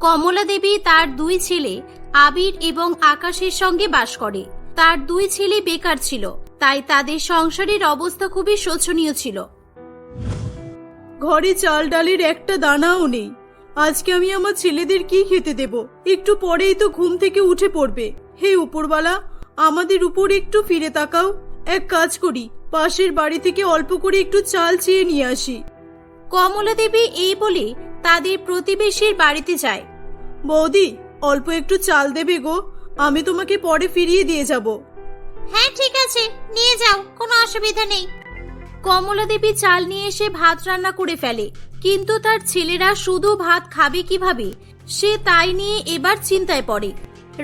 কমলা দেবী তার দুই ছেলে আবির এবং আকাশের সঙ্গে বাস করে। তার দুই ছেলে বেকার ছিল, তাই তাদের সংসারের অবস্থা খুবই শোচনীয় ছিল। ঘরে চাল ডালের একটা দানাও নেই। আজকে আমি আমার ছেলেদের কি খেতে দেব? একটু পরেই তো ঘুম থেকে উঠে পড়বে। হে উপরওয়ালা, আমাদের উপর একটু ফিরে তাকাও। এক কাজ করি, পাশের বাড়ি থেকে অল্প করে একটু চাল চেয়ে নিয়ে আসি। কমলা দেবী এই বলে তাদের প্রতিবেশীর বাড়িতে যায়। বৌদি, অল্প একটু চাল দেবে গো, আমি তোমাকে পরে ফিরিয়ে দিয়ে যাব। হ্যাঁ ঠিক আছে, নিয়ে যাও, কোনো অসুবিধা নেই। কমলা দেবী চাল নিয়ে এসে ভাত রান্না করে ফেলে, কিন্তু তার ছেলেরা শুধু ভাত খাবে কিভাবে সে তাই নিয়ে এবার চিন্তায় পড়ে।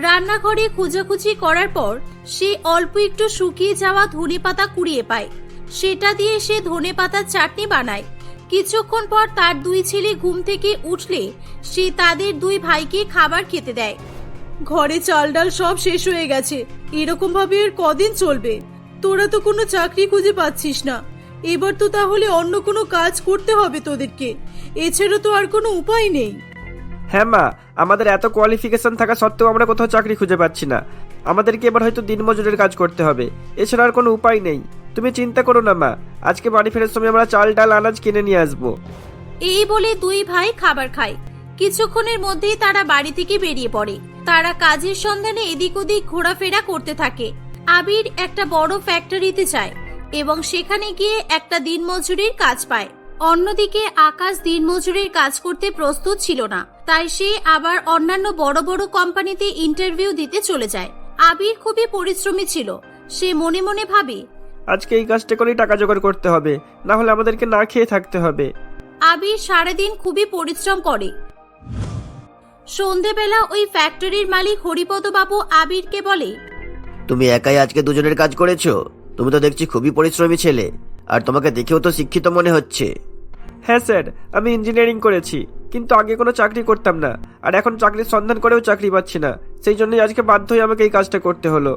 রান্নাঘরে খোঁজাখুঁজি করার পর সে অল্প একটু শুকিয়ে যাওয়া ধনেপাতা কুড়িয়ে পায়। সেটা দিয়ে সে ধনেপাতার চাটনি বানায়। কিছুক্ষণ পর তার দুই ছেলে ঘুম থেকে উঠলে সে তাদের দুই ভাইকে খাবার খেতে দেয়। ঘরে চাল ডাল সব শেষ হয়ে গেছে, এরকম ভাবে আর কদিন চলবে? তোরা তো কোনো চাকরি খুঁজে পাচ্ছিস না, এবার তো তাহলে অন্য কোনো কাজ করতে হবে তোদেরকে, এছাড়া তো আর কোনো উপায় নেই। হ্যাঁ মা, আমাদের এত কোয়ালিফিকেশন থাকা সত্ত্বেও আমরা কোথাও চাকরি খুঁজে পাচ্ছি না। আমাদেরকে এবার হয়তো দিনমজুরের কাজ করতে হবে, এছাড়া আর কোনো উপায় নেই। তুমি চিন্তা করো না মা, আজকে বাড়ি ফেরার সময় আমরা চাল ডাল আনাজ কিনে নিয়ে আসবো। এই বলে দুই ভাই খাবার খায়। কিছুক্ষণের মধ্যেই তারা বাড়ি থেকে বেরিয়ে পড়ে। তারা কাজের সন্ধানে এদিক ওদিক ঘোরাফেরা করতে থাকে। আবির একটা বড় ফ্যাক্টরিতে যায় এবং সেখানে গিয়ে একটা দিনমজুরির কাজ পায়। অন্যদিকে আকাশ দিনমজুরির কাজ করতে প্রস্তুত ছিল না, তাই সে আবার অন্যান্য বড় বড় কোম্পানিতে ইন্টারভিউ দিতে চলে যায়। আবির খুবই পরিশ্রমী ছিল, সে মনে মনে ভাবে আজকে এই কাজটা করেই টাকা জোগাড় করতে হবে, না হলে আমাদেরকে না খেয়ে থাকতে হবে। আবির সারাদিন খুবই পরিশ্রম করে। সন্ধেবেলা ওই ফ্যাক্টরির মালিক হরিপদ বাবু আবিরকে বলে, তুমি একাই আজকে দুজনের কাজ করেছো? তুমি তো দেখছি খুবই পরিশ্রমী ছেলে, আর তোমাকে দেখেও তো শিক্ষিত মনে হচ্ছে। হ্যাঁ স্যার, আমি ইঞ্জিনিয়ারিং করেছি, কিন্তু আগে কোনো চাকরি করতাম না, আর এখন চাকরির সন্ধান করেও চাকরি পাচ্ছি না। সেই জন্যই আজকে বাধ্য হয়ে আমাকে এই কাজটা করতে হলো।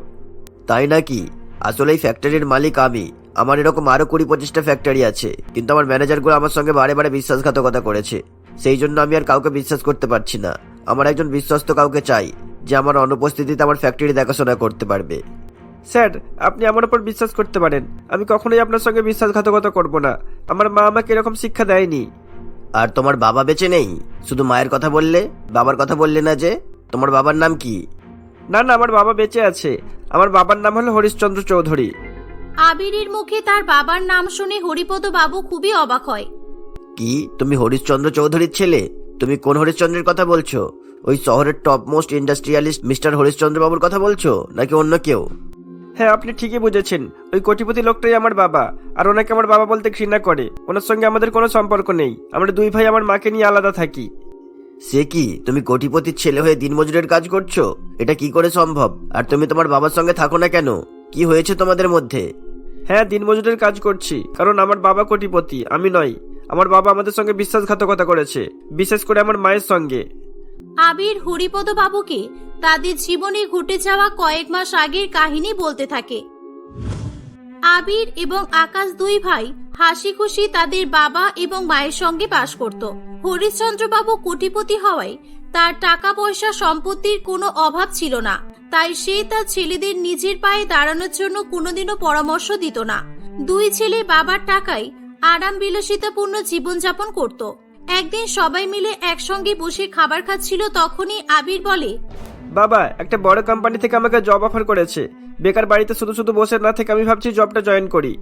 তাই নাকি? আসলে এই ফ্যাক্টরির মালিক আমি। আমার এরকম আরো 20-25টা ফ্যাক্টরি আছে, কিন্তু আমার ম্যানেজারগুলো আমার সঙ্গে বারে বারে বিশ্বাসঘাতকতা করেছে। সেই জন্য আমি আর কাউকে বিশ্বাস করতে পারছি না। আমার একজন বিশ্বস্ত কাউকে চাই, যে আমার অনুপস্থিতিতে আমার ফ্যাক্টরি দেখাশোনা করতে পারবে। স্যার, আপনি আমার উপর বিশ্বাস করতে পারেন, আমি কখনোই আপনার সঙ্গে বিশ্বাসঘাতকতা করব না। আমার মা আমাকে এরকম শিক্ষা দেয়নি। আর তোমার বাবা বেঁচে নেই? শুধু মায়ের কথা বললে, বাবার কথা বললে না যে। তোমার বাবার নাম কি? না না, আমার বাবা বেঁচে আছে। আমার বাবার নাম হলো হরিশচন্দ্র চৌধুরী। আবিরের মুখে তার বাবার নাম শুনে হরিপদ বাবু খুবই অবাক হয়। কি, তুমি হরিশচন্দ্র চৌধুরীর ছেলে? তুমি কোন হরিশচন্দ্রের কথা বলছো? ওই শহরের top most industrialist mister Harishchandra বাবুর কথা বলছো, নাকি অন্য কেউ? হ্যাঁ, আপনি ঠিকই বুঝেছেন। ওই কোটিপতি লোকটাই আমার বাবা, আর ওনাকে আমার বাবা বলতে ঘৃণা করে। ওনার সঙ্গে আমাদের কোনো সম্পর্ক নেই। আমরা দুই ভাই আমার মাকে নিয়ে আলাদা থাকি। সে কি, তুমি কোটিপতির ছেলে হয়ে দিনমজুরের কাজ করছো? এটা কি করে সম্ভব? আর তুমি তোমার বাবার সঙ্গে থাকো না কেন? কি হয়েছে তোমাদের মধ্যে? হ্যাঁ, দিনমজুরের কাজ করছি, কারণ আমার বাবা কোটিপতি, আমি নই। আমার বাবা আমাদের সঙ্গে বিশ্বাসঘাতকতা করেছে, বিশেষ করে আমার মায়ের সঙ্গে। আবির হরিপদ বাবুকে তাদের জীবনে ঘটে যাওয়া কয়েক মাস আগের কাহিনী বলতে থাকে। আবির এবং আকাশ দুই ভাই হাসি খুশি তাদের বাবা এবং মায়ের সঙ্গে বাস করত। হরিশ্চন্দ্র বাবু কোটিপতি হওয়ায় তার টাকা পয়সা সম্পত্তির কোনো অভাব ছিল না, তাই সে তার ছেলেদের নিজের পায়ে দাঁড়ানোর জন্য কোনোদিনও পরামর্শ দিত না। দুই ছেলে বাবার টাকায় আরাম বিলাসিতাপূর্ণ জীবনযাপন করত। একদিন সবাই মিলে একসঙ্গে বসে খাবার খাচ্ছিল, তখনই আবির বলে, বাবা, একটা বড় কোম্পানি থেকে আমাকে জব অফার করেছে। বেকার বাড়িতে শুধু শুধু বসে না থেকে আমি ভাবছি জবটা জয়েন করি।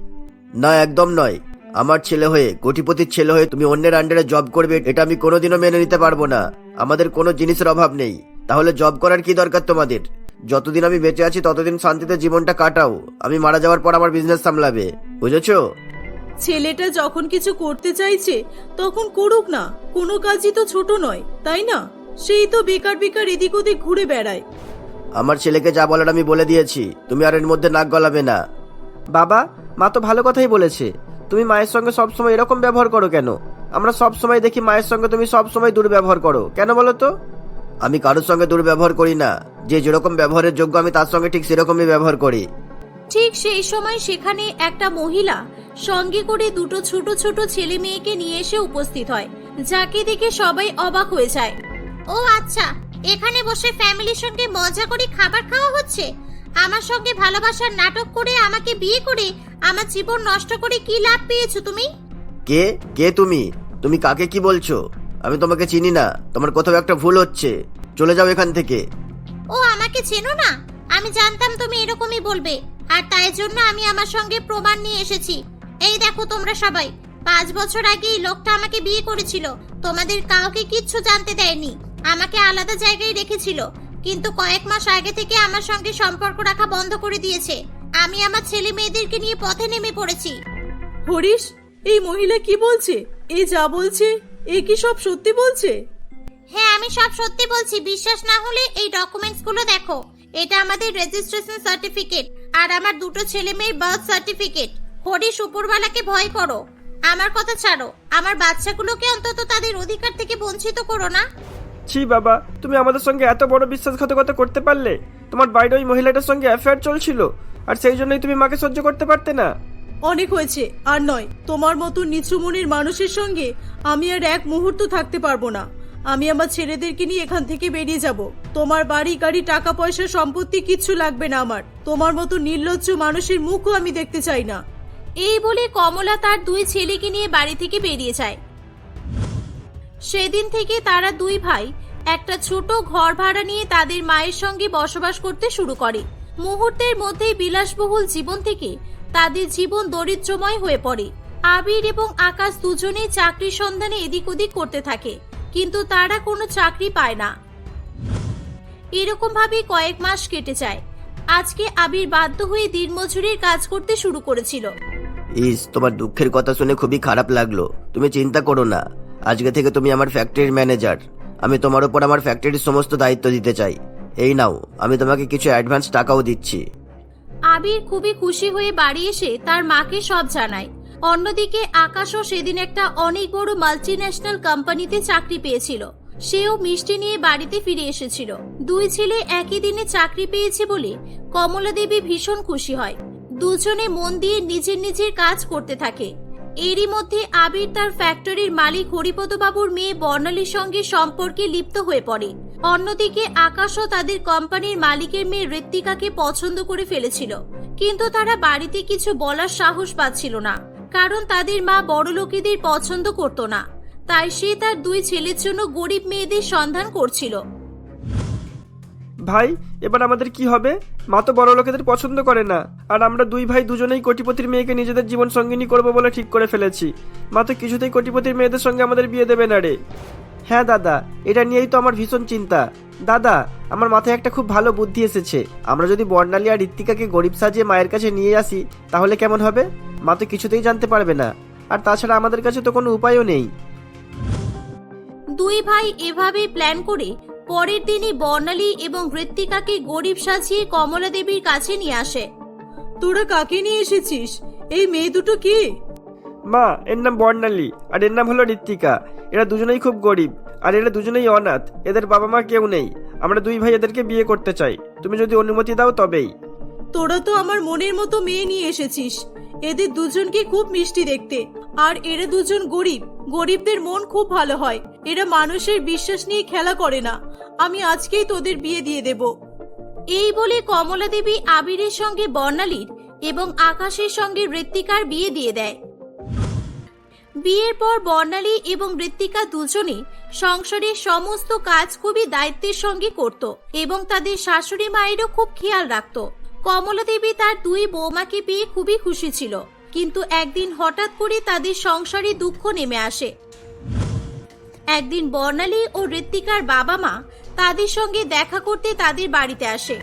না, একদম নয়। আমার ছেলে হয়ে, কোটিপতির ছেলে হয়ে তুমি অন্যের আন্ডারে জব করবে, এটা আমি কোনোদিনও মেনে নিতে পারবো না। আমাদের কোনো জিনিসের অভাব নেই, তাহলে জব করার কি দরকার তোমাদের? যতদিন আমি বেঁচে আছি ততদিন শান্তিতে জীবনটা কাটাও। আমি মারা যাওয়ার পর আমার বিজনেস সামলাবে, বুঝেছো? ছেলেটা যখন কিছু করতে চাইছে তখন করুক না, কোনো কাজই তো ছোট নয়, তাই না? সেই তো বেকার বেকার এদিক ওদিক ঘুরে বেড়ায়। আমার ছেলেকে যা বলার আমি বলে দিয়েছি, তুমি আর এর মধ্যে নাক গলাবে না। বাবা, মা তো ভালো কথাই বলেছে। তুমি মায়ের সঙ্গে সবসময় এরকম ব্যবহার করো কেন? আমরা সবসময় দেখি মায়ের সঙ্গে তুমি সবসময় দুর্ব্যবহার করো, কেন বলো তো? আমি কারোর সঙ্গে দুর্ব্যবহার করি না। যে যেরকম ব্যবহারের যোগ্য আমি তার সঙ্গে ঠিক সেরকমই ব্যবহার করি। ঠিক সেই সময় সেখানে একটা মহিলা সঙ্গে করে দুটো ছোট ছোট ছেলে মেয়েকে নিয়ে এসে উপস্থিত হয়, যাকে দেখে সবাই অবাক হয়ে যায়। ও আচ্ছা, এখানে বসে ফ্যামিলির সঙ্গে মজা করে খাবার খাওয়া হচ্ছে। আমার সঙ্গে ভালোবাসার নাটক করে আমাকে বিয়ে করে আমার জীবন নষ্ট করে কি লাভ পেয়েছো তুমি? কে কে তুমি? তুমি কাকে কি বলছো? আমি তোমাকে চিনি না। তোমার কোথাও একটা ভুল হচ্ছে। চলে যাও এখান থেকে। ও আমাকে চেনো না? আমি জানতাম তুমি এরকমই বলবে, আর তাই জন্য আমি আমার সঙ্গে প্রমাণ নিয়ে এসেছি। এই দেখো তোমরা সবাই, 5 বছর আগে এই লোকটা আমাকে বিয়ে করেছিল। তোমাদের কাউকে কিচ্ছু জানতে দেয়নি, আমাকে আলাদা জায়গায় রেখেছিল। কিন্তু কয়েক মাস আগে থেকে আমার সঙ্গে সম্পর্ক রাখা বন্ধ করে দিয়েছে। আমি আমার ছেলে মেয়েদেরকে নিয়ে পথে নেমে পড়েছি। হরিশ, এই মহিলা কি বলছে? এই যা বলছে, এ কি সব সত্যি বলছে? হ্যাঁ, আমি সব সত্যি বলছি। বিশ্বাস না হলে এই ডকুমেন্টস গুলো দেখো। এটা আমাদের রেজিস্ট্রেশন সার্টিফিকেট আর আমার দুটো ছেলে মেয়ের বার্থ সার্টিফিকেট। হরিশ, উপরওয়ালাকে ভয় করো। আমার কথা ছাড়ো, আমার বাচ্চাগুলোকে অন্তত তাদের অধিকার থেকে বঞ্চিত করো না। ছি বাবা, তুমি আমাদের সঙ্গে এত বড় বিশ্বাসঘাতকতা করতে পারলে? তোমার বাইরে ওই মহিলাটার সঙ্গে অ্যাফেয়ার চলছিল, আর সেই জন্যই তুমি মাকে সহ্য করতে পারতে না? অনেক হয়েছে, আর নয়। তোমার মতো নিচু মনের মানুষের সঙ্গে আমি আর এক মুহূর্ত থাকতে পারবো না। আমি আমার ছেলেদেরকে নিয়ে এখান থেকে বেরিয়ে যাব। তোমার বাড়ি গাড়ি টাকা পয়সা সম্পত্তি কিচ্ছু লাগবে না আমার। তোমার মতো নির্লজ্জ মানুষের মুখও আমি দেখতে চাই না। এই বলে কমলা তার 2 ছেলেকে নিয়ে বাড়ি থেকে বেরিয়ে যায়। সেদিন থেকে তারা 2 ভাই একটা ছোট ঘর ভাড়া নিয়ে তাদের মায়ের সঙ্গে বসবাস করতে শুরু করে। মুহূর্তের মধ্যেই বিলাসবহুল জীবন থেকে তাদের জীবন দরিদ্রময় হয়ে পড়ে। আবির এবং আকাশ দুজনেই চাকরির সন্ধানে এদিক ওদিক করতে থাকে, কিন্তু তারা কোনো চাকরি পায় না। এরকম ভাবে কয়েক মাস কেটে যায়। আজকে আবির বাধ্য হয়ে দিনমজুরির কাজ করতে শুরু করেছিল। তোমার দুঃখের কথা শুনে খুবই খারাপ লাগলো। তুমি চিন্তা করো না, আজকে থেকে তুমি আমার ফ্যাক্টরির ম্যানেজার। আমি তোমার উপর আমার ফ্যাক্টরির সমস্ত দায়িত্ব দিতে চাই। এই নাও, আমি তোমাকে কিছু অ্যাডভান্স টাকাও দিচ্ছি। আবির খুবই খুশি হয়ে বাড়ি এসে তার মাকে সব জানায়। অন্যদিকে আকাশও সেদিন একটা অনেক বড় মাল্টিন্যাশনাল কোম্পানিতে চাকরি পেয়েছিল। সেও মিষ্টি নিয়ে বাড়িতে ফিরে এসেছিল। 2 ছেলে একই দিনে চাকরি পেয়েছে বলে কমলা দেবী ভীষণ খুশি হয়। দুজনে মন দিয়ে নিজের নিজের কাজ করতে থাকে। এরই মধ্যে আবির তার ফ্যাক্টরির মালিক হরিপদ বাবুর মেয়ে বর্ণালীর সঙ্গে সম্পর্কে লিপ্ত হয়ে পড়ে। অন্যদিকে আকাশও তাদের কোম্পানির মালিকের মেয়ে ঋত্বিকাকে পছন্দ করে ফেলেছিল, কিন্তু তারা বাড়িতে কিছু বলার সাহস পাচ্ছিল না, কারণ তাদের মা বড়লোকেদের পছন্দ করত না। তাই সে তার 2 ছেলের জন্য গরিব মেয়েদের সন্ধান করছিল। ভাই, এবার আমাদের কি হবে? মা তো বড় লোকেদের পছন্দ করে না, আর আমরা 2 ভাই দুজনেই কোটিপতির মেয়েকে নিজেদের জীবন সঙ্গিনী করবো বলে ঠিক করে ফেলেছি। মা তো কিছুতেই কোটিপতির মেয়েদের সঙ্গে আমাদের বিয়ে দেবে না রে। হ্যাঁ দাদা, এটা নিয়েই তো আমার ভীষণ চিন্তা। দাদা, আমার মাথায় একটা খুব ভালো বুদ্ধি এসেছে। আমরা যদি বর্ণালী আর ঋত্বিকাকে গরিব সাজিয়ে মায়ের কাছে নিয়ে আসি, তাহলে কেমন হবে? মা তো কিছুতেই জানতে পারবে না, আর তাছাড়া আমাদের কাছে তো কোনো উপায়ও নেই। 2 ভাই এভাবেই প্ল্যান করে পরের দিনই বর্ণালী এবং ঋত্বিকাকে গরিব সাজিয়ে কমলা দেবীর কাছে নিয়ে আসে। তোরা কাকে নিয়ে এসেছিস? এই মেয়ে দুটো কি? মা, এর নাম বর্ণালী আর এর নাম হলো ঋত্বিকা। এরা দুজনেই খুব গরিব, আর এরা দুজনেই অনাথ। এদের বাবা মা কেউ নেই। আমরা 2 ভাই এদেরকে বিয়ে করতে চাই। তুমি যদি অনুমতি দাও তবেই। তোরা তো আমার মনের মতো মেয়ে নিয়ে এসেছিস। এদের দুজনকে খুব মিষ্টি দেখতে, আর এরা দুজন গরিব। গরিবদের মন খুব ভালো হয়। এরা মানুষের বিশ্বাস নিয়ে খেলা করে না। আমি আজকেই তোদের বিয়ে দিয়ে দেব। এই বলে কমলা দেবী আবিরের সঙ্গে বর্ণালীর এবং আকাশের সঙ্গে ঋত্বিকার বিয়ে দিয়ে দেয়। বিয়ের পর বর্ণালী এবং ঋত্বিকা দুজনে সংসারের সমস্ত কাজ খুবই দায়িত্বের সঙ্গে করত এবং তাদের শাশুড়ি মায়েরও খুব খেয়াল রাখত। কমলা দেবী তার 2 বৌমাকে পেয়ে খুবই খুশি ছিল, কিন্তু একদিন হঠাৎ করে তাদের সংসারে দুঃখ নেমে আসে। একদিন বর্ণালী ও ঋত্বিকার বাবা মা তাদের সঙ্গে দেখা করতে তাদের বাড়িতে আসে।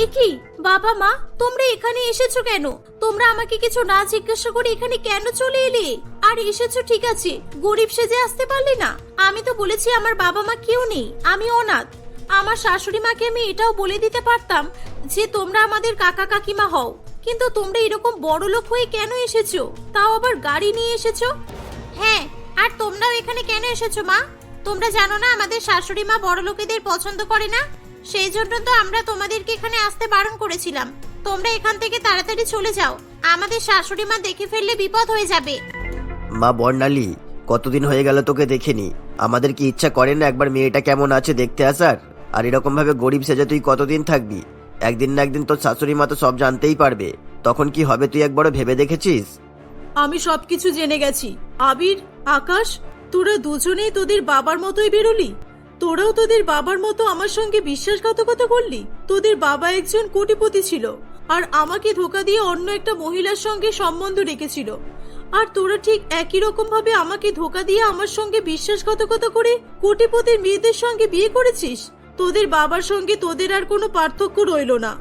একি বাবা মা, তোমরা এখানে এসেছো কেন? তোমরা আমাকে কিছু না জিজ্ঞাসা করে এখানে কেন চলে এলে? আর এসেছো ঠিক আছে, গরিব সেজে আসতে পারলে না? আমি তো বলেছি আমার বাবা মা কেউ নেই, আমি অনাথ। আমার শাশুড়ি মাকে আমি এটাও বলে দিতে পারতাম যে তোমরা আমাদের কাকা কাকিমা হও, কিন্তু তোমরা এরকম বড় লোক হয়ে কেন এসেছো? তাও আবার গাড়ি নিয়ে এসেছো। হ্যাঁ, আর তোমরাও এখানে কেন এসেছো মা? তোমরা জানো না আমাদের শাশুড়ি মা বড় লোকেদের পছন্দ করে না? সেই জন্য তো আমরা তোমাদেরকে এখানে আসতে বারণ করেছিলাম। তোমরা এখান থেকে তাড়াতাড়ি চলে যাও, আমাদের শাশুড়ি মা দেখে ফেললে বিপদ হয়ে যাবে। মা বর্ণালী, কতদিন হয়ে গেল তোকে দেখিনি। আমাদের কি ইচ্ছা করে না একবার মেয়েটা কেমন আছে দেখতে আসার? আর এরকম ভাবে গরিব সেজে তুই কতদিন থাকবি? একদিন না একদিন তোর শাশুড়ি মা তো সব জানতেই পারবে, তখন কি হবে তুই একবারও ভেবে দেখেছিস? আমি সবকিছু জেনে গেছি। আবির, আকাশ, তোরা দুজনেই তোদের বাবার মতোই বেরোলি। তোরাও তোদের বাবার মতো আমার সঙ্গে বিশ্বাসঘাতকতা করলি। তোদের বাবা একজন কোটিপতি ছিল, আর আমাকে ধোকা দিয়ে অন্য একটা মহিলার সঙ্গে সম্বন্ধ রেখেছিল। আর তোরা ঠিক একই রকম ভাবে আমাকে ধোকা দিয়ে আমার সঙ্গে বিশ্বাসঘাতকতা করে কোটিপতির মেয়েদের সঙ্গে বিয়ে করেছিস। তোদের বাবার সঙ্গে তোদের আর কোনো পার্থক্য রইল না।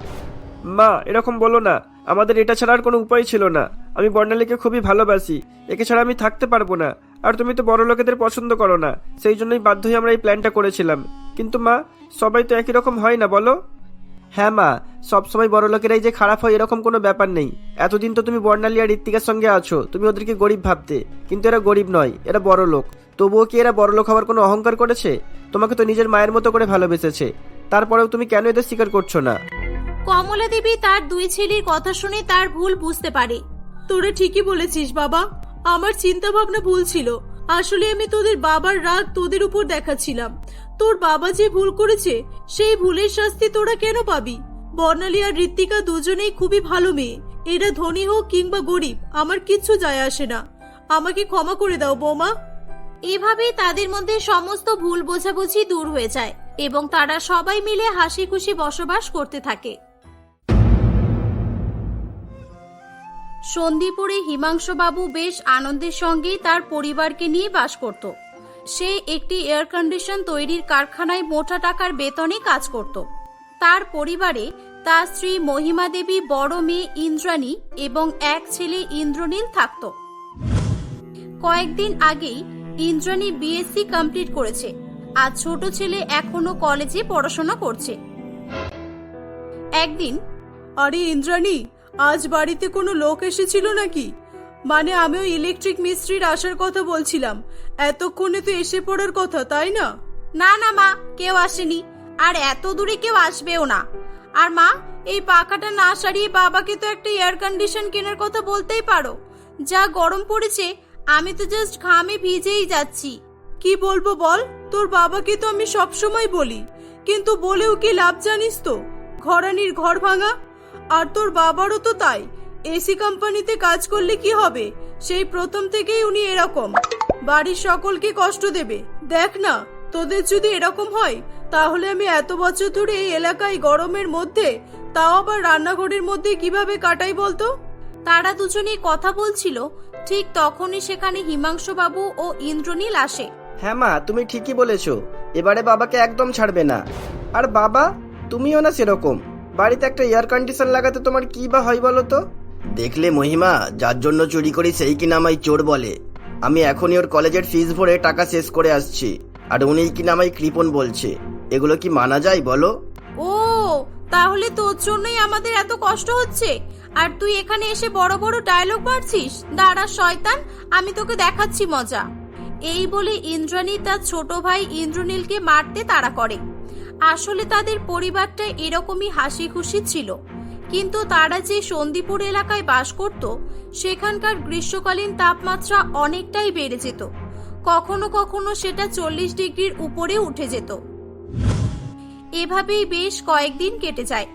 মা, এরকম বলো না। আমাদের এটা ছাড়া আর কোনো উপায় ছিল না। আমি বর্ণালীকে খুবই ভালোবাসি, একে ছাড়া আমি থাকতে পারবো না। আর তুমি তো বড় লোকেদের পছন্দ করো না, সেই জন্যই বাধ্য হয়ে আমরা এই প্ল্যানটা করেছিলাম। কিন্তু মা, সবাই তো একই রকম হয় না, বলো? হ্যাঁ মা, সবসময় বড় লোকেরাই যে খারাপ হয় এরকম কোনো ব্যাপার নেই। এতদিন তো তুমি বর্ণালী আর ঋত্বিকার সঙ্গে আছো, তুমি ওদেরকে গরিব ভাবতে, কিন্তু এরা গরিব নয়, এরা বড় লোক। তবুও কি এরা বড় লোক হওয়ার কোনো অহংকার করেছে? তোমাকে তো নিজের মায়ের মতো করে ভালোবেসেছে, তারপরেও তুমি কেন এদের স্বীকার করছো না? কমলা দেবী তার দুই ছেলের কথা শুনে তার ভুল বুঝতে পারে। তোরা ঠিকই বলেছিস বাবা, আমার চিন্তা ভাবনা ভুল ছিল। আসলে আমি তোদের বাবার রাগ তোদের উপর দেখাচ্ছিলাম। তোর বাবা যে ভুল করেছে সেই ভুলের শাস্তি তোরা কেন পাবি? বর্ণালী আর ঋত্বিকা দুজনেই খুবই ভালো মেয়ে। এরা ধনী হোক কিংবা গরিব আমার কিচ্ছু যায় আসে না। আমাকে ক্ষমা করে দাও বৌমা। এভাবেই তাদের মধ্যে সমস্ত ভুল বোঝাবুঝি দূর হয়ে যায় এবং তারা সবাই মিলে হাসি খুশি বসবাস করতে থাকে। সন্দীপুরে হিমাংশুবাবু বেশ আনন্দের সঙ্গে তার পরিবারকে নিয়ে বাস করত। সে একটি এয়ার কন্ডিশন তৈরির কারখানায় মোটা টাকার বেতনে কাজ করত। তার পরিবারে তার স্ত্রী মহিমা দেবী, বড় মেয়ে ইন্দ্রাণী এবং এক ছেলে ইন্দ্রনীল থাকত। কয়েকদিন আগেই ইন্দ্রাণী বিএসসি কমপ্লিট করেছে, আর ছোট ছেলে এখনো কলেজে পড়াশোনা করছে। একদিন, আরে ইন্দ্রাণী, আজ বাড়িতে কোনো লোক এসেছিল নাকি? মানে আমিও ইলেকট্রিক মিস্ত্রির আসার কথা বলছিলাম। এতক্ষণে তো এসে পড়ার কথা, তাই না? না না মা, কেউ আসেনি, আর এত দূরে কেউ আসবেও না। আর মা, এই পাখাটা না সারিয়ে বাবাকে তো একটা এয়ার কন্ডিশন কেনার কথা বলতেই পারো। যা গরম পড়েছে, আমি তো জাস্ট ঘামে ভিজেই যাচ্ছি। কি বলবো বল, তোর বাবাকে তো আমি সবসময় বলি, কিন্তু বলেও কি লাভ জানিস তো? ঘরানির ঘর ভাঙা। আর তোর বাবারও তো তাই। এসি কোম্পানিতে কাজ করলে কি হবে? সেই প্রথম থেকেই উনি এরকম, বাড়ির সকলকে কষ্ট দেবে। দেখ না, তোদের যদি এরকম হয় তাহলে আমি এত বছর ধরে এই এলাকায় গরমের মধ্যে, তাও আবার রান্নাঘরের মধ্যে কিভাবে কাটাই বলতো? তারা দুজনে কথা বলছিল, ঠিক তখনই সেখানে হিমাংশুবাবু ও ইন্দ্রনীল আসে। হ্যাঁ মা, তুমি ঠিকই বলেছো, এবারে বাবাকে একদম ছাড়বে না। আর বাবা, তুমিও না সেরকম। বাড়িতে একটা এয়ার কন্ডিশন লাগাতে তোমার কি বা হয় বলো তো? দেখলে মহিমা, যার জন্য চুরি করি সেই কিনা আমায় চোর বলে। আমি এখনই ওর কলেজের ফিস ভরে টাকা শেষ করে আসছি, আর উনিই কিনা আমায় কৃপণ বলছে। এগুলো কি মানা যায় বলো? ও, তাহলে তোর জন্যই আমাদের এত কষ্ট হচ্ছে, আর তুই এখানে এসে বড় বড় ডায়লগ মারছিস। দাঁড়া শয়তান, আমি তোকে দেখাচ্ছি মজা। এই বলে ইন্দ্রাণী তার ছোট ভাই ইন্দ্রনীলকে মারতে তাড়া করে। আসলে তাদের পরিবারটা এরকমই হাসি খুশি ছিল, কিন্তু তারা যে সন্দীপুর এলাকায় বাস করত সেখানকার গ্রীষ্মকালীন তাপমাত্রা অনেকটাই বেড়ে যেত। কখনো কখনো সেটা 40 ডিগ্রির উপরে উঠে যেত। এভাবেই বেশ কয়েকদিন কেটে যায়।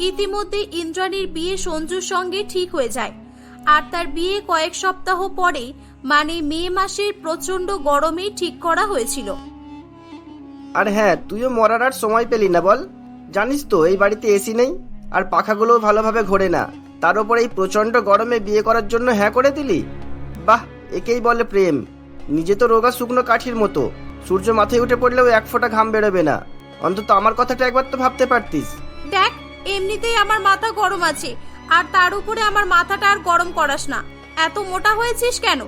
ইতিমধ্যে ইন্দ্রাণীর বিয়ে সঞ্জুর সঙ্গে ঠিক হয়ে যায়, আর তার বিয়ে কয়েক সপ্তাহ পরে, মানে মে মাসের প্রচন্ড গরমে ঠিক করা হয়েছিল। আর হ্যাঁ, তুইও মরার আর সময় পেলি না বল। জানিস তো এই বাড়িতে এসি নেই, আর পাখাগুলোও ভালোভাবে ঘোরে না। তার উপর এই প্রচন্ড গরমে বিয়ে করার জন্য হ্যাঁ করে দিলি? বাহ, একেই বলে প্রেম। নিজে তো রোগা শুকনো কাঠির মতো, সূর্য মাথায় উঠে পড়লেও এক ফোঁটা ঘাম বেরোবে না। অন্তত আমার কথাটা একবার তো ভাবতে পারতিস। দেখ, এমনিতেই আমার মাথা গরম আছে, আর তার উপরে আমার মাথাটা আর গরম করাস না। এত মোটা হয়েছিস কেন?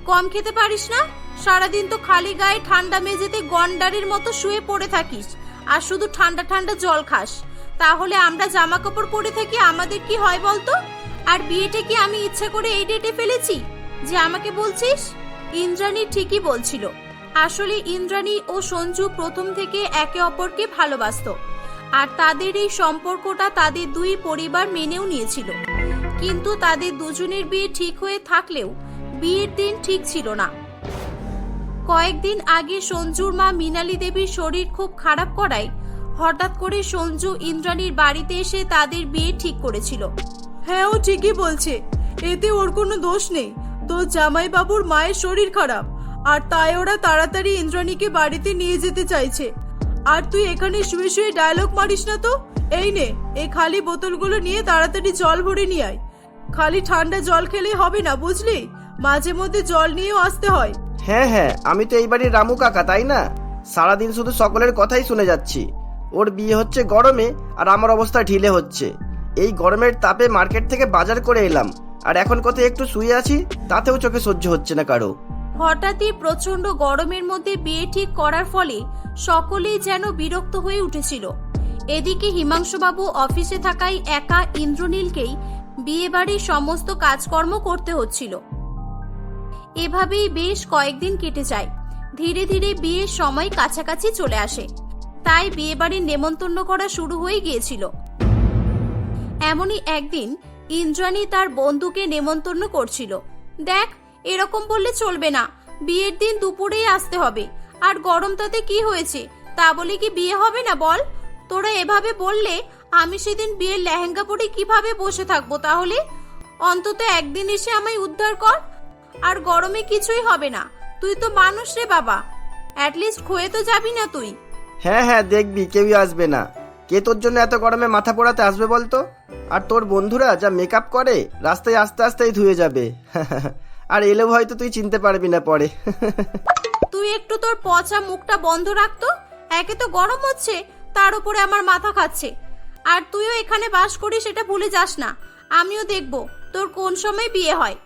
কম খেতে পারিস না? সারাদিন তো খালি গায়ে ঠান্ডা মেঝেতে গন্ডারের মতো শুয়ে পড়ে থাকিস, আর শুধু ঠান্ডা ঠান্ডা জল খাস। তাহলে আমরা জামা কাপড় পরে থাকি, আমাদের কি হয় বলতো? আর বিয়েটা কি আমি ইচ্ছা করে এই ডেটে ফেলেছি যে আমাকে বলছিস? ইন্দ্রাণী ঠিকই বলছিল। আসলে ইন্দ্রাণী ও সঞ্জু প্রথম থেকে একে অপরকে ভালোবাসতো, আর তাদের এই সম্পর্কটা তাদের দুই পরিবার মেনেও নিয়েছিল। কিন্তু তাদের দুজনের বিয়ে ঠিক হয়ে থাকলেও বিয়ের দিন ঠিক ছিল না। কয়েকদিন আগে সঞ্জুর মা মৃণালী দেবীর শরীর খুব খারাপ করায় হঠাৎ করে সঞ্জু ইন্দ্রাণীর বাড়িতে এসে তাদের বিয়ে ঠিক করেছিল। হ্যাঁ, ও ঠিকই বলছে, এতে ওর কোনো দোষ নেই। তোর জামাই বাবুর মায়ের শরীর খারাপ, আর তাই ওরা তাড়াতাড়ি ইন্দ্রাণীকে বাড়িতে নিয়ে যেতে চাইছে। আর তুই এখানে শুয়ে শুয়ে ডায়লগ মারিস না তো। এই নে, এই খালি বোতলগুলো নিয়ে তাড়াতাড়ি জল ভরে নিয়ে আয়। খালি ঠান্ডা জল খেলে হবে না, বুঝলি? মাঝে মধ্যে জল নিয়েও আসতে হয়। হ্যাঁ হ্যাঁ, আমি তো এই বাড়ির রামু কাকা, তাই না? সারাদিন শুধু সকলের কথাই শুনে যাচ্ছি। ওর বিয়ে হচ্ছে গরমে, আর আমার অবস্থা ঢিলে হচ্ছে। এই গরমের তাপে মার্কেট থেকে বাজার করে এলাম, আর এখন কোথায় একটু শুয়ে আছি, তাতেও চোখে সহ্য হচ্ছে না কারো। হঠাৎই প্রচন্ড গরমের মধ্যে বিয়ে ঠিক করার ফলে সকলেই যেন বিরক্ত হয়ে উঠেছিল। এদিকে হিমাংশুবাবু অফিসে থাকায় একা ইন্দ্রনীলকেই বিয়ে বাড়ির সমস্ত কাজকর্ম করতে হচ্ছিল। এভাবেই বেশ কয়েকদিন কেটে যায়। ধীরে ধীরে বিয়ের সময় কাছাকাছি চলে আসে, তাই বিয়ে বাড়ির নেমন্তন্ন করা শুরু হয়ে গিয়েছিল। এমনই একদিন ইন্দ্রাণী তার বন্ধুকে নেমন্তন্ন করছিল। দেখ, এরকম বললে চলবে না, বিয়ের দিন দুপুরেই আসতে হবে। আর গরম তাতে কি হয়েছে, তা বলে কি বিয়ে হবে না বল? তোরা এভাবে বললে আমি সেদিন বিয়ের লেহেঙ্গা পরে কিভাবে বসে থাকবো? তাহলে অন্তত একদিন এসে আমায় উদ্ধার কর। আর গরমে কিছুই হবে না, তুই তো মানুষ রে বাবা, অ্যাটলিস্ট খয়ে তো যাবি না তুই? হ্যাঁ হ্যাঁ, দেখবি কেউই আসবে না। কে তোর জন্য এত গরমে মাথা পোড়াতে আসবে বলতো? আর তোর বন্ধুরা যা মেকআপ করে, রাস্তায় আস্তে আস্তেই ধুয়ে যাবে। আর এলেও হয়তো তুই চিনতে পারবি না পরে। তুই একটু তোর পচা মুখটা বন্ধ রাখতো। একে তো গরম হচ্ছে, তার উপরে আমার মাথা খাচ্ছে। আর তুইও এখানে বাস করিস, এটা ভুলে যাস না। আমিও দেখবো তোর কোন সময় বিয়ে হয়।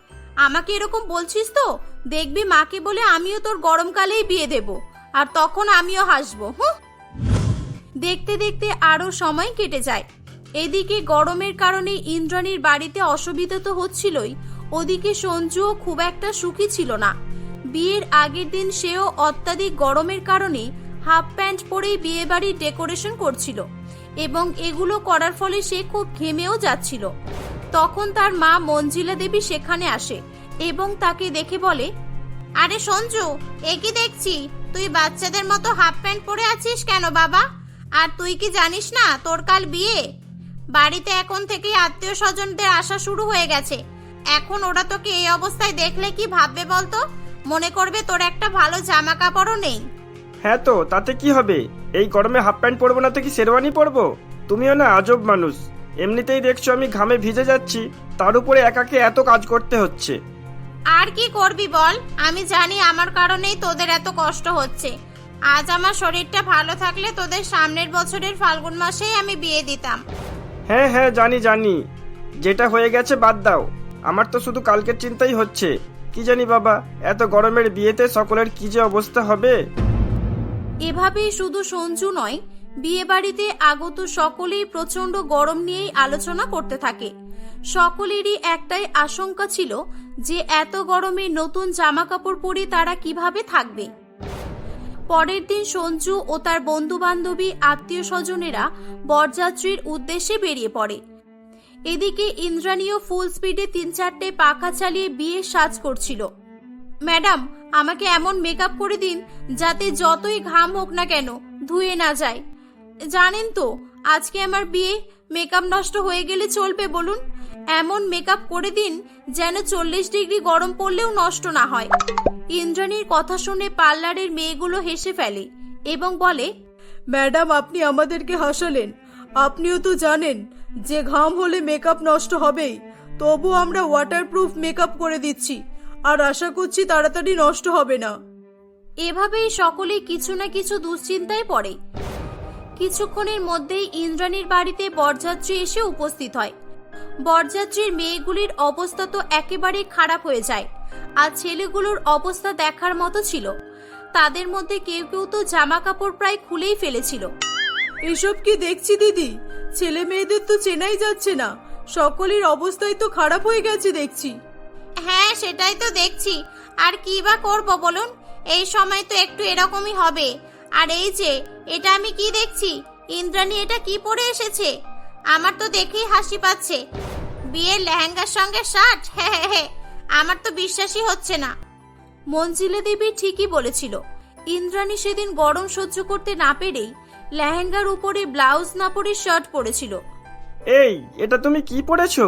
আমাকে এরকম বলছিস তো, দেখবি মাকে বলে আমিও তোর গরমকালেই বিয়ে দেব, আর তখন আমিও হাসবো। দেখতে দেখতে আরো সময় কেটে যায়। এদিকে গরমের কারণে ইন্দ্রাণীর বাড়িতে অসুবিধা তো হচ্ছিলই, ওদিকে সঞ্জুও খুব একটা সুখী ছিল না। বিয়ের আগের দিন সেও অত্যাধিক গরমের কারণে হাফ প্যান্ট পরেই বিয়ে বাড়ির ডেকোরেশন করছিল, এবং এগুলো করার ফলে সে খুব ঘেমেও যাচ্ছিল। তখন তার মা মঞ্জিলা দেবী সেখানে আসে এবং তাকে দেখে বলে, আরে সঞ্জু, এ কি দেখছি, তুই বাচ্চাদের মতো হাফ প্যান্ট পরে আছিস কেন বাবা? আর তুই কি জানিস না তোর কাল বিয়ে? বাড়িতে এখন থেকেই আত্মীয় স্বজনদের আসা শুরু হয়ে গেছে। এখন ওরা তোকে এই অবস্থায় দেখলে কি ভাববে বলতো? মনে করবে তোর একটা ভালো জামা কাপড়ও নেই। হ্যাঁ তো তাতে কি হবে? এই গরমে হাফ প্যান্ট পরবো না তো কি শেরওয়ানি পরবো? তুমিও না আজব মানুষ। এমনিতেই দেখছো আমি ঘামে ভিজে যাচ্ছি, তার উপরে একাকে এত কাজ করতে হচ্ছে। আর কি করবি বল? আমি জানি আমার কারণেই তোদের এত কষ্ট হচ্ছে। আজ আমার শরীরটা ভালো থাকলে তোদের সামনের বছরের ফাল্গুন মাসেই আমি বিয়ে দিতাম। হ্যাঁ হ্যাঁ, জানি জানি, যেটা হয়ে গেছে বাদ দাও। আমার তো শুধু কালকের চিন্তাই হচ্ছে। কি জানি বাবা, এত গরমের বিয়েতে সকলের কি যে অবস্থা হবে। এভাবেই শুধু সঞ্জু নয়, বিয়ে বাড়িতে আগত সকলেই প্রচন্ড গরম নিয়েই আলোচনা করতে থাকে। সকলেরই একটাই আশঙ্কা ছিল যে এত গরমে নতুন জামা কাপড় পরে তারা কিভাবে থাকবে। পরের দিন সঞ্জু ও তার বন্ধু বান্ধবী আত্মীয় স্বজনেরা বরযাত্রীর উদ্দেশ্যে বেরিয়ে পড়ে। এদিকে ইন্দ্রাণীও ফুল স্পিডে 3-4টে পাখা চালিয়ে বিয়ের সাজ করছিল। ম্যাডাম, আমাকে এমন মেকআপ করে দিন যাতে যতই ঘাম হোক না কেন ধুয়ে না যায়। জানেন তো আজকে আমার বিয়ে, মেকআপ নষ্ট হয়ে গেলে চলবে বলুন? এমন মেকআপ করে দিন যেন 40 ডিগ্রি গরম পড়লেও নষ্ট না হয়। ইন্দ্রাণীর কথা শুনে পার্লারের মেয়েগুলো হেসে ফেলে এবং বলে, ম্যাডাম, আপনি আমাদেরকে হাসালেন। আপনিও তো জানেন যে ঘাম হলে মেকআপ নষ্ট হবেই, তবু আমরা ওয়াটারপ্রুফ মেকআপ করে দিচ্ছি, আর আশা করছি তাড়াতাড়ি নষ্ট হবে না। এভাবেই সকলে কিছু না কিছু দুশ্চিন্তায় পড়ে। কিছুক্ষণের মধ্যেই ইন্দ্রাণীর বাড়িতে বরযাত্রী এসে উপস্থিত হয়। বরযাত্রীর মেয়েগুলির অবস্থা তো একেবারে খারাপ হয়ে যায়, আর ছেলেগুলোর অবস্থা দেখার মতো ছিল। তাদের মধ্যে কেউ কেউ তো জামা কাপড় প্রায় খুলেই ফেলেছিল। এসব কি দেখছি দিদি? ছেলে মেয়েদের তো চেনাই যাচ্ছে না, সকলের অবস্থাই তো খারাপ হয়ে গেছে দেখছি। হ্যাঁ, সেটাই তো দেখছি। আর কি বা করবো বলুন, এই সময় তো একটু এরকমই হবে। আর এই যে এটা আমি কি দেখছি, ইন্দ্রাণী এটা কি পরে এসেছে? আমার তো দেখেই হাসি পাচ্ছে। বিয়ের লেহেঙ্গার সঙ্গে শার্ট, হ্যাঁ, আমার তো বিশ্বাসই হচ্ছে না। মঞ্জিলা দেবী ঠিকই বলেছিল। ইন্দ্রাণী সেদিন গরম সহ্য করতে না পেরেই লেহেঙ্গার উপরে ব্লাউজ না পরে শার্ট পরেছিল। এই, এটা তুমি কি পরেছো?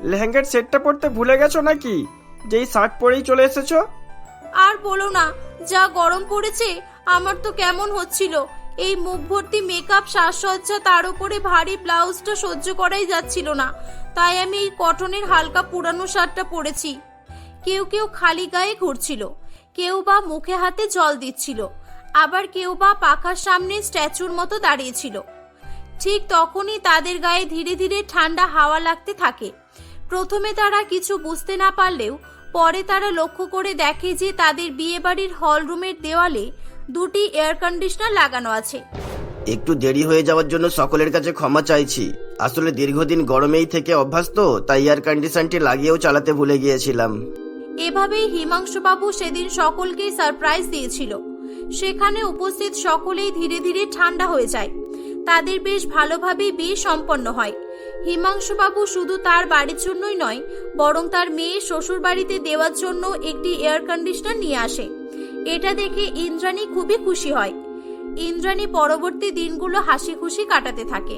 লেহেঙ্গার সেটটা পরতে ভুলে গেছো নাকি, যেই শার্ট পরেই চলে এসেছো? আর বলো না, যা গরম পড়েছে, আমার তো কেমন হচ্ছিল। এই মুখ ভর্তি মেকআপ, সাজসজ্জা, তার উপরে ভারী ব্লাউজটা সহ্য করাই যাচ্ছিল না। তাই আমি এই কটনের হালকা পুরানো শার্টটা পরেছি। কেউ কেউ খালি গায়ে ঘুরছিল, কেউ বা মুখে হাতে জল দিচ্ছিল, আবার কেউ বা পাখার সামনে স্ট্যাচুর মতো দাঁড়িয়েছিল। ঠিক তখনই তাদের গায়ে ধীরে ধীরে ঠান্ডা হাওয়া লাগতে থাকে। প্রথমে তারা কিছু বুঝতে না পারলেও পরে তারা লক্ষ্য করে দেখে যে তাদের বিয়েবাড়ির হল রুমের দেওয়ালে দুটি এয়ার কন্ডিশনার লাগানো আছে। একটু দেরি হয়ে যাওয়ার জন্য সকলের কাছে ক্ষমা চাইছি। আসলে দীর্ঘদিন গরমেই থেকে অভ্যাস তো, তাই এয়ার কন্ডিশনটি লাগিয়েও চালাতে ভুলে গিয়েছিলাম। এভাবেই হিমাংশুবাবু সেদিন সকলকেই সারপ্রাইজ দিয়েছিল। সেখানে উপস্থিত সকলেই ধীরে ধীরে ঠান্ডা হয়ে যায়। তাদের বেশ ভালোভাবেই বিয়ে সম্পন্ন হয়। হিমাংশুবাবু শুধু তার বাড়ির জন্যই নয়, বরং তার মেয়ে শ্বশুর বাড়িতে দেওয়ার জন্য একটি এয়ার কন্ডিশনার নিয়ে আসে। এটা দেখে ইন্দ্রাণী খুবই খুশি হয়। ইন্দ্রাণী পরবর্তী দিনগুলো হাসি খুশি কাটাতে থাকে।